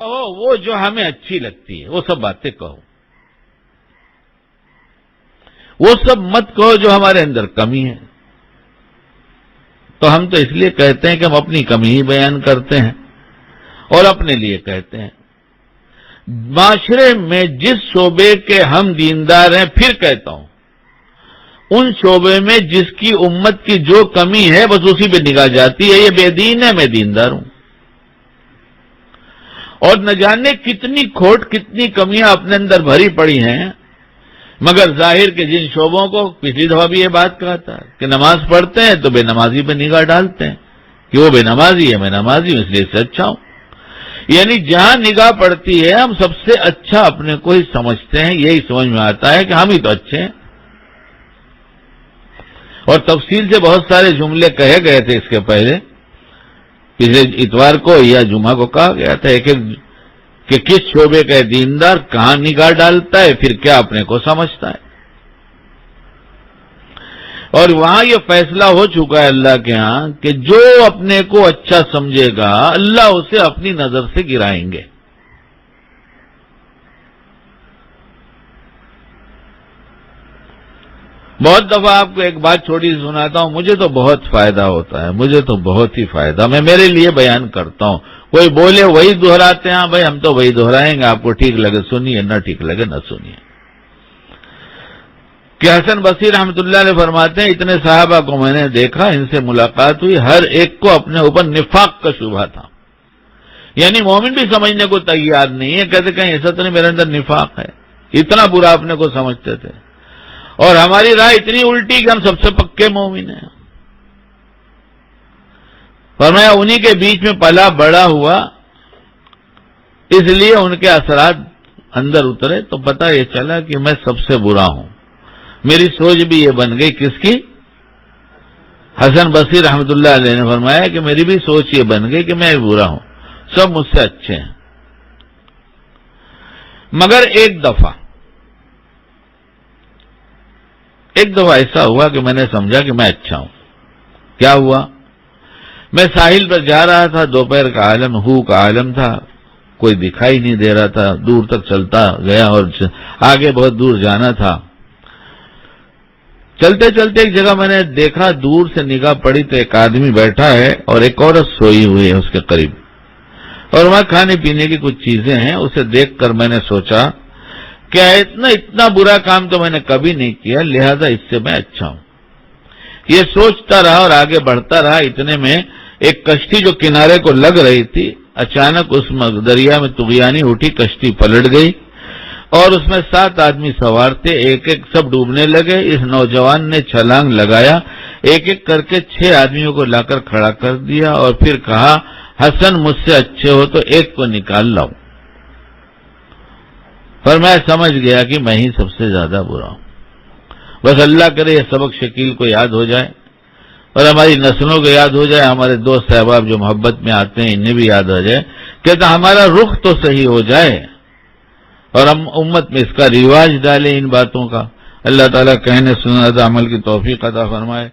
کہو وہ جو ہمیں اچھی لگتی ہے، وہ سب باتیں کہو، وہ سب مت کہو جو ہمارے اندر کمی ہے۔ تو ہم تو اس لیے کہتے ہیں کہ ہم اپنی کمی ہی بیان کرتے ہیں اور اپنے لیے کہتے ہیں۔ معاشرے میں جس شعبے کے ہم دیندار ہیں، پھر کہتا ہوں، ان شعبے میں جس کی امت کی جو کمی ہے بس اسی پہ نگاہ جاتی ہے، یہ بے دین ہے، میں دیندار ہوں۔ اور نہ جانے کتنی کھوٹ، کتنی کمیاں اپنے اندر بھری پڑی ہیں، مگر ظاہر کے جن شعبوں کو پچھلی دفعہ بھی یہ بات کہا تھا کہ نماز پڑھتے ہیں تو بے نمازی پہ نگاہ ڈالتے ہیں کہ وہ بے نمازی ہے، میں نمازی ہوں اس لیے اس سے اچھا ہوں۔ یعنی جہاں نگاہ پڑتی ہے ہم سب سے اچھا اپنے کو ہی سمجھتے ہیں، یہی سمجھ میں آتا ہے کہ ہم ہی تو اچھے ہیں۔ اور تفصیل سے بہت سارے جملے کہے گئے تھے اس کے پہلے، پچھلے اتوار کو یا جمعہ کو کہا گیا تھا کہ کس شعبے کا دیندار کہاں نگاہ ڈالتا ہے، پھر کیا اپنے کو سمجھتا ہے۔ اور وہاں یہ فیصلہ ہو چکا ہے اللہ کے ہاں کہ جو اپنے کو اچھا سمجھے گا اللہ اسے اپنی نظر سے گرائیں گے۔ بہت دفعہ آپ کو ایک بات چھوٹی سی سناتا ہوں، مجھے تو بہت فائدہ ہوتا ہے، مجھے تو بہت ہی فائدہ، میں میرے لیے بیان کرتا ہوں، کوئی بولے وہی دہراتے ہیں، ہاں بھائی ہم تو وہی دہرائیں گے، آپ کو ٹھیک لگے سنیے، نہ ٹھیک لگے نہ سنیے۔ کہ حسن بصری رحمۃ اللہ علیہ فرماتے ہیں اتنے صحابہ کو میں نے دیکھا، ان سے ملاقات ہوئی، ہر ایک کو اپنے اوپر نفاق کا شبہ تھا، یعنی مومن بھی سمجھنے کو تیار نہیں ہے، کہتے کہیں ایسا تو نہیں میرے اندر نفاق ہے، اتنا برا اپنے کو سمجھتے تھے، اور ہماری راہ اتنی الٹی کہ ہم سب سے پکے مومن ہیں۔ فرمایا انہی کے بیچ میں پلا بڑا ہوا، اس لیے ان کے اثرات اندر اترے تو پتہ یہ چلا کہ میں سب سے برا ہوں۔ میری سوچ بھی یہ بن گئی، کس کی؟ حسن بصری رحمۃ اللہ علیہ نے فرمایا کہ میری بھی سوچ یہ بن گئی کہ میں برا ہوں، سب مجھ سے اچھے ہیں۔ مگر ایک دفعہ ایسا ہوا کہ میں نے سمجھا کہ میں اچھا ہوں۔ کیا ہوا؟ میں ساحل پر جا رہا تھا، دوپہر کا عالم، ہو کا عالم تھا، کوئی دکھائی نہیں دے رہا تھا، دور تک چلتا گیا اور آگے بہت دور جانا تھا۔ چلتے چلتے ایک جگہ میں نے دیکھا، دور سے نگاہ پڑی تو ایک آدمی بیٹھا ہے اور ایک عورت سوئی ہوئی ہے اس کے قریب، اور وہاں کھانے پینے کی کچھ چیزیں ہیں۔ اسے دیکھ کر میں نے سوچا کہ اتنا برا کام تو میں نے کبھی نہیں کیا، لہذا اس سے میں اچھا ہوں۔ یہ سوچتا رہا اور آگے بڑھتا رہا، اتنے میں ایک کشتی جو کنارے کو لگ رہی تھی، اچانک اس دریا میں طغیانی اٹھی، کشتی پلٹ گئی اور اس میں 7 آدمی سوار تھے، ایک ایک سب ڈوبنے لگے۔ اس نوجوان نے چھلانگ لگایا، ایک ایک کر کے 6 آدمیوں کو لا کر کھڑا کر دیا اور پھر کہا حسن مجھ سے اچھے ہو تو ایک کو نکال لاؤ۔ پر میں سمجھ گیا کہ میں ہی سب سے زیادہ برا ہوں۔ بس اللہ کرے یہ سبق شکیل کو یاد ہو جائے اور ہماری نسلوں کو یاد ہو جائے، ہمارے دوست احباب جو محبت میں آتے ہیں انہیں بھی یاد ہو جائے، کہتا ہمارا رخ تو صحیح ہو جائے اور ہم امت میں اس کا رواج ڈالیں ان باتوں کا۔ اللہ تعالیٰ کہنے سننے عمل کی توفیق عطا فرمائے۔